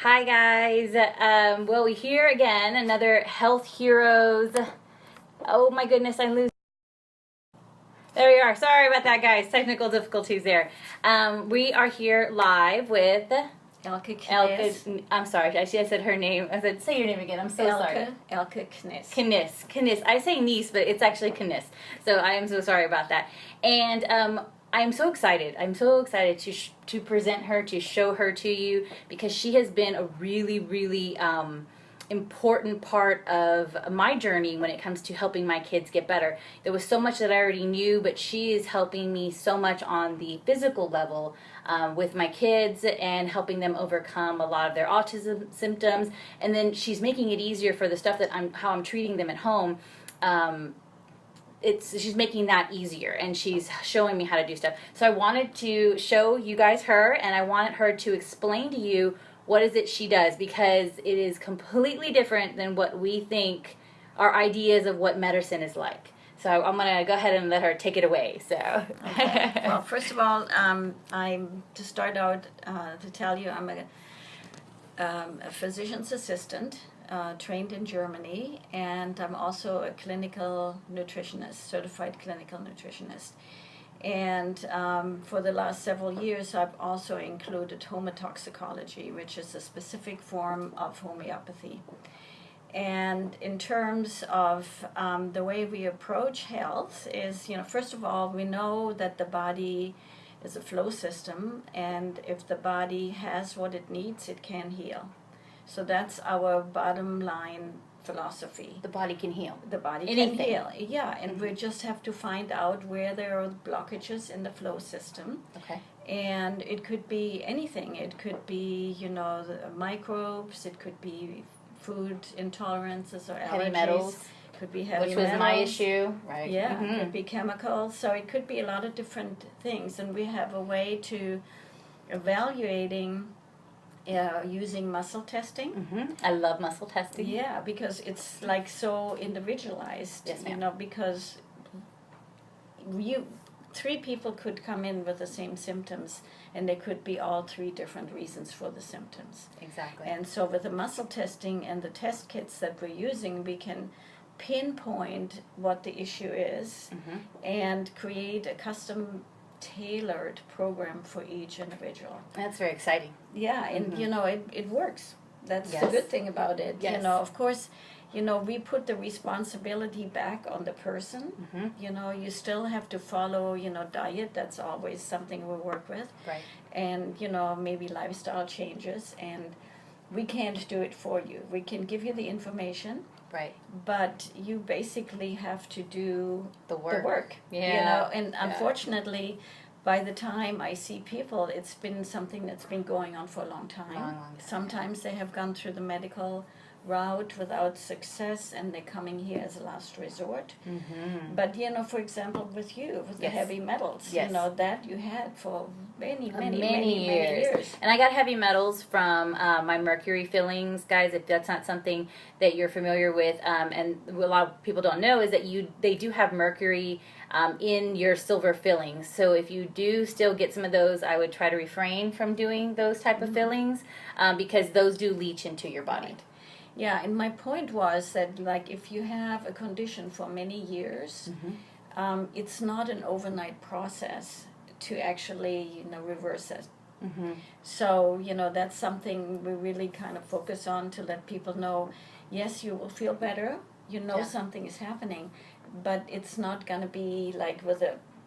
Hi guys. Well, we're here again, another Health Heroes. Oh my goodness, I lose. There we are. Sorry about that, guys. Technical difficulties there. We are here live with Elke Kniss. I'm sorry. I said her name. I said, say your name again. I'm so sorry. Elke Kniss. Kniss. I say niece, but it's actually Kniss. So I am so sorry about that. And I'm so excited. I'm so excited to present her, to show her to you, because she has been a really important part of my journey when it comes to helping my kids get better. There was so much that I already knew, but she is helping me so much on the physical level with my kids and helping them overcome a lot of their autism symptoms. And then she's making it easier for the stuff that how I'm treating them at home. She's making that easier, and she's showing me how to do stuff. So I wanted to show you guys her, and I wanted her to explain to you what is it she does, because it is completely different than what we think our ideas of what medicine is like. So I'm going to go ahead and let her take it away. So, okay. Well, first of all, I'm to start out to tell you I'm a physician's assistant trained in Germany, and I'm also a clinical nutritionist, certified clinical nutritionist. And for the last several years, I've also included homotoxicology, which is a specific form of homeopathy. And in terms of the way we approach health is, first of all, we know that the body is a flow system, and if the body has what it needs, it can heal. So that's our bottom line philosophy. The body can heal. The body can heal, yeah, and we just have to find out where there are blockages in the flow system. Okay. And it could be anything. It could be, the microbes. It could be food intolerances or allergies. Heavy metals. It could be heavy metals. Which was my issue, right? Yeah, it could be chemicals. So it could be a lot of different things, and we have a way to evaluating using muscle testing. I love muscle testing. Yeah, because it's like so individualized. Yes, ma'am. Because three people could come in with the same symptoms, and they could be all three different reasons for the symptoms. Exactly. And so with the muscle testing and the test kits that we're using, we can pinpoint what the issue is and create a custom tailored program for each individual. That's very exciting. Yeah, and it works. That's Yes. the good thing about it. Yes. Of course, we put the responsibility back on the person. You still have to follow, diet. That's always something we work with. Right. And, maybe lifestyle changes. And we can't do it for you. We can give you the information. Right. But you basically have to do the work. Yeah. And unfortunately, by the time I see people, it's been something that's been going on for a long time. Long time. Sometimes they have gone through the medical route without success, and they're coming here as a last resort. But for example, with you, with the heavy metals, that you had for many years. And I got heavy metals from my mercury fillings, guys. If that's not something that you're familiar with, and a lot of people don't know, is that they do have mercury in your silver fillings. So if you do still get some of those, I would try to refrain from doing those type of fillings because those do leach into your body. Right. Yeah, and my point was that, like, if you have a condition for many years, it's not an overnight process to actually, reverse it. So, that's something we really kind of focus on to let people know, yes, you will feel better, something is happening, but it's not going to be like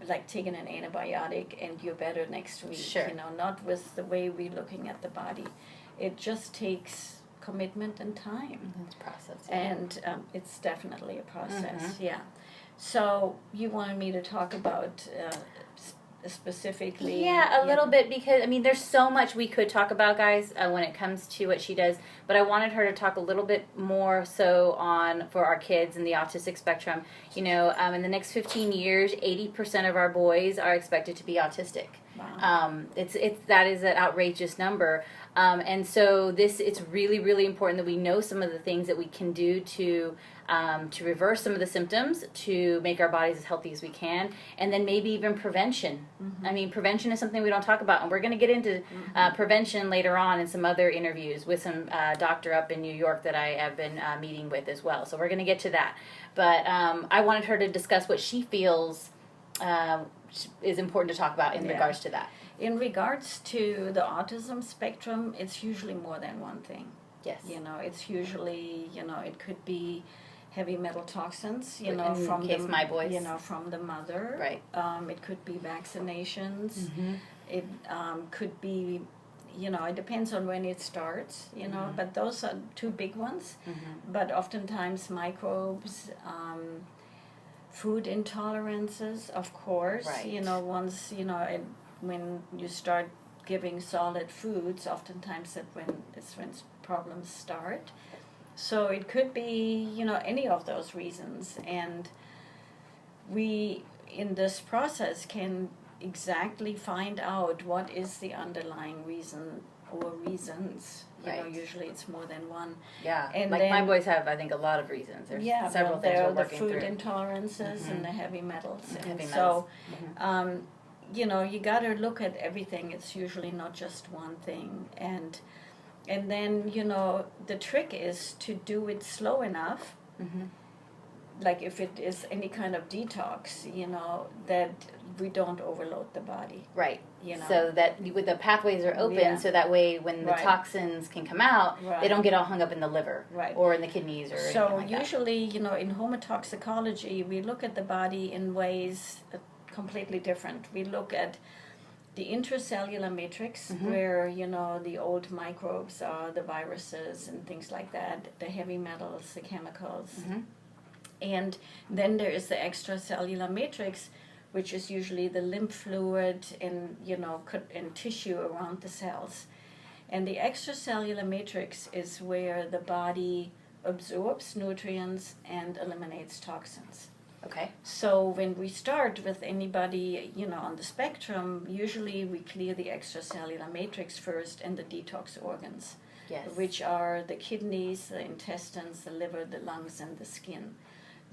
like taking an antibiotic and you're better next week. Sure. Not with the way we're looking at the body. It just takes commitment and time. It's a process. And it's definitely a process, yeah. So you wanted me to talk about specifically... Yeah, a little bit, because, there's so much we could talk about, guys, when it comes to what she does, but I wanted her to talk a little bit more so for our kids in the autistic spectrum. In the next 15 years, 80% of our boys are expected to be autistic. Wow. That is an outrageous number. And so it's really, really important that we know some of the things that we can do to reverse some of the symptoms, to make our bodies as healthy as we can, and then maybe even prevention. I mean, prevention is something we don't talk about, and we're going to get into prevention later on in some other interviews with some doctor up in New York that I have been meeting with as well. So we're going to get to that. But I wanted her to discuss what she feels is important to talk about in regards to that. In regards to the autism spectrum, it's usually more than one thing. Yes. It's usually, it could be heavy metal toxins, from my boys. From the mother. Right. It could be vaccinations. It could be, it depends on when it starts, but those are two big ones. But oftentimes microbes, food intolerances, of course. Right. Once, when you start giving solid foods, oftentimes that's when problems start. So it could be, any of those reasons. And we, in this process, can exactly find out what is the underlying reason or reasons. Usually it's more than one. Yeah, and like my boys have, I think, a lot of reasons. There's several things we're working through. The food intolerances and the heavy metals. So, you got to look at everything. It's usually not just one thing. And then, the trick is to do it slow enough. Like if it is any kind of detox, that we don't overload the body. Right. So that with the pathways are open, so that way when the toxins can come out, they don't get all hung up in the liver or in the kidneys or anything like that. So usually, in homotoxicology, we look at the body in ways completely different. We look at the intracellular matrix, where, the old microbes are, the viruses and things like that, the heavy metals, the chemicals. And then there is the extracellular matrix, which is usually the lymph fluid and, and tissue around the cells. And the extracellular matrix is where the body absorbs nutrients and eliminates toxins. Okay. So when we start with anybody, on the spectrum, usually we clear the extracellular matrix first and the detox organs, which are the kidneys, the intestines, the liver, the lungs, and the skin.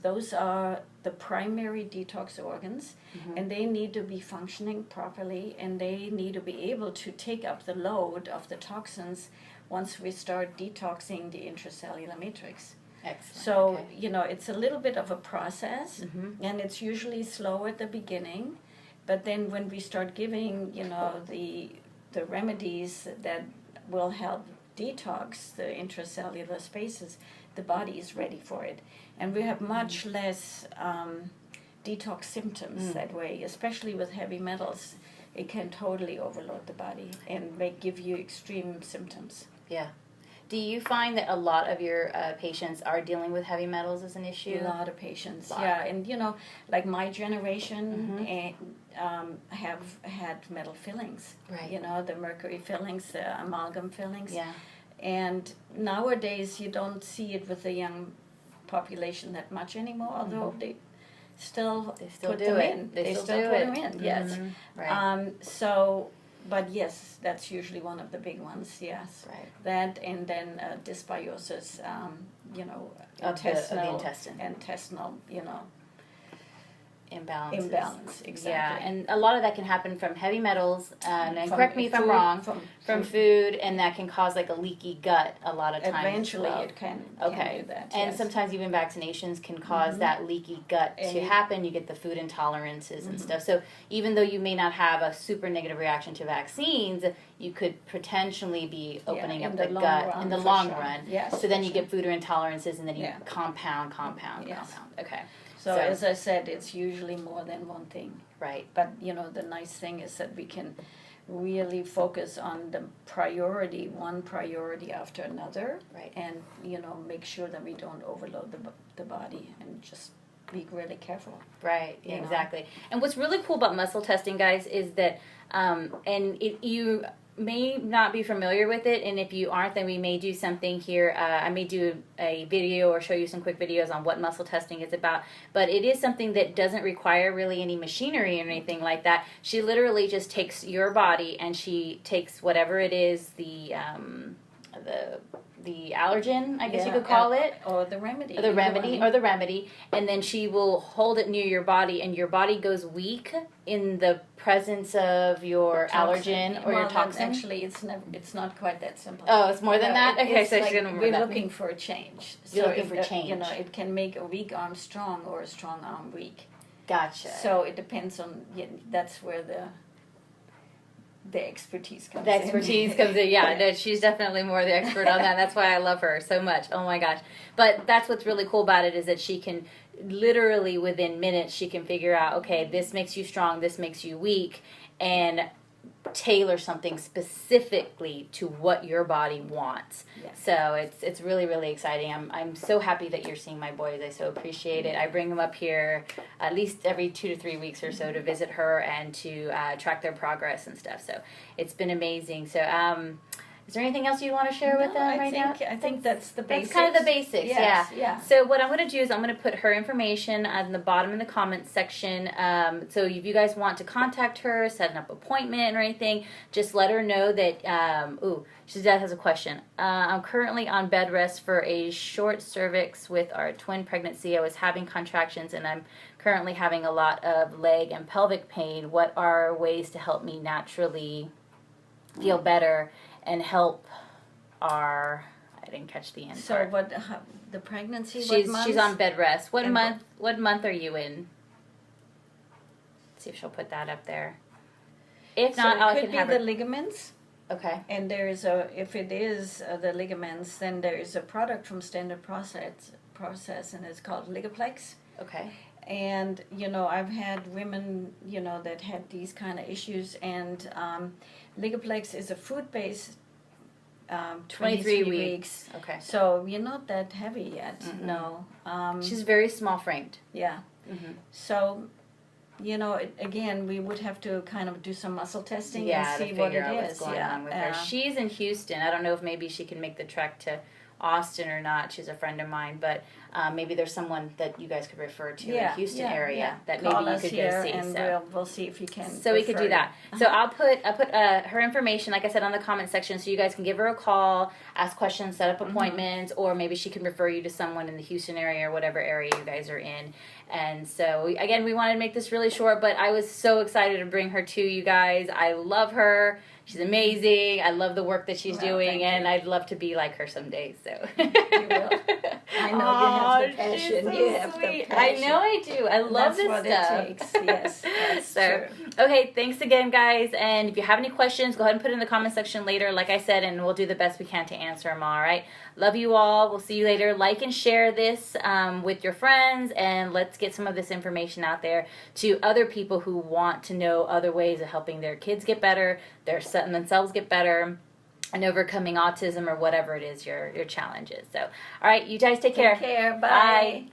Those are the primary detox organs, and they need to be functioning properly, and they need to be able to take up the load of the toxins once we start detoxing the intracellular matrix. Excellent. So, it's a little bit of a process, and it's usually slow at the beginning, but then when we start giving, the remedies that will help detox the intracellular spaces, the body is ready for it. And we have much less detox symptoms that way, especially with heavy metals. It can totally overload the body and give you extreme symptoms. Yeah. Do you find that a lot of your patients are dealing with heavy metals as an issue? A lot of patients, yeah. And, like my generation have had metal fillings. Right. The mercury fillings, the amalgam fillings. Yeah. And nowadays you don't see it with the young population that much anymore, although they still put do them it. in. They still put do them it. in, yes. Right. But yes, that's usually one of the big ones, yes. Right. That and then dysbiosis, Of the intestine. Intestinal, Imbalances. Imbalance, exactly. Yeah, and a lot of that can happen from heavy metals, and correct me if I'm food, wrong, from food, and that can cause like a leaky gut a lot of times. Eventually as well. it can do that, And yes. sometimes even vaccinations can cause that leaky gut to happen. You get the food intolerances and stuff. So even though you may not have a super negative reaction to vaccines, you could potentially be opening up the gut in the long run. Yes, so then you get food intolerances, and then you compound. Yes. Okay. So as I said, it's usually more than one thing. Right. But, the nice thing is that we can really focus on the one priority after another. Right. And, make sure that we don't overload the body and just be really careful. Right, exactly. And what's really cool about muscle testing, guys, is that, may not be familiar with it, and if you aren't, then we may do something here. I may do a video or show you some quick videos on what muscle testing is about, but it is something that doesn't require really any machinery or anything like that. She literally just takes your body, and she takes whatever it is, the allergen, I guess you could call it. Or the remedy. Or the remedy. And then she will hold it near your body, and your body goes weak in the presence of your allergen or your toxin. Actually, it's not quite that simple. Oh, it's more than that? Okay, so she's going to we're looking for a change. You're looking for change. You know, it can make a weak arm strong or a strong arm weak. Gotcha. So it depends on, that's where the expertise comes in. The expertise comes in, yeah. No, she's definitely more the expert on that. That's why I love her so much. Oh my gosh. But that's what's really cool about it, is that she can literally within minutes, she can figure out, okay, this makes you strong, this makes you weak, and tailor something specifically to what your body wants. Yes. So it's really, really exciting. I'm so happy that you're seeing my boys. I so appreciate it. I bring them up here at least every 2 to 3 weeks or so to visit her and to track their progress and stuff. So it's been amazing. So is there anything else you want to share with them now? I think that's the basics. That's kind of the basics, yes, yeah. So what I'm going to do is I'm going to put her information on the bottom in the comments section. So if you guys want to contact her, set an appointment or anything, just let her know that, she has a question. I'm currently on bed rest for a short cervix with our twin pregnancy. I was having contractions, and I'm currently having a lot of leg and pelvic pain. What are ways to help me naturally feel better and help I didn't catch the end part. What, the pregnancy, she's on bed rest. What month are you in? Let's see if she'll put that up there. If not, it could be the ligaments. Okay. And if it is the ligaments, then there is a product from Standard Process, and it's called Ligaplex. Okay. And, I've had women, that had these kind of issues, and Ligaplex is a food-based 23 weeks. Okay. So you're not that heavy yet, no. She's very small-framed. Yeah. Mm-hmm. So, again, we would have to kind of do some muscle testing and see what it is. What's going on with her. She's in Houston. I don't know if maybe she can make the trek to Austin or not. She's a friend of mine, but maybe there's someone that you guys could refer to in the Houston area that maybe you could go see. And we'll see if you can. So we could do that. So I'll put her information, like I said, on the comment section, so you guys can give her a call, ask questions, set up appointments, or maybe she can refer you to someone in the Houston area or whatever area you guys are in. And so again, we wanted to make this really short, but I was so excited to bring her to you guys. I love her. She's amazing. I love the work that she's doing, and I'd love to be like her someday. So you will. I know you have the passion. So you have sweet. the passion. I know I do. I love this stuff. That's what it takes. Yes, that's true. Okay, thanks again, guys. And if you have any questions, go ahead and put it in the comment section later, like I said, and we'll do the best we can to answer them. All right. Love you all. We'll see you later. Like and share this with your friends, and let's get some of this information out there to other people who want to know other ways of helping their kids get better, themselves get better, and overcoming autism or whatever it is your challenge is. So, all right, you guys take care. Take care. Bye. Bye.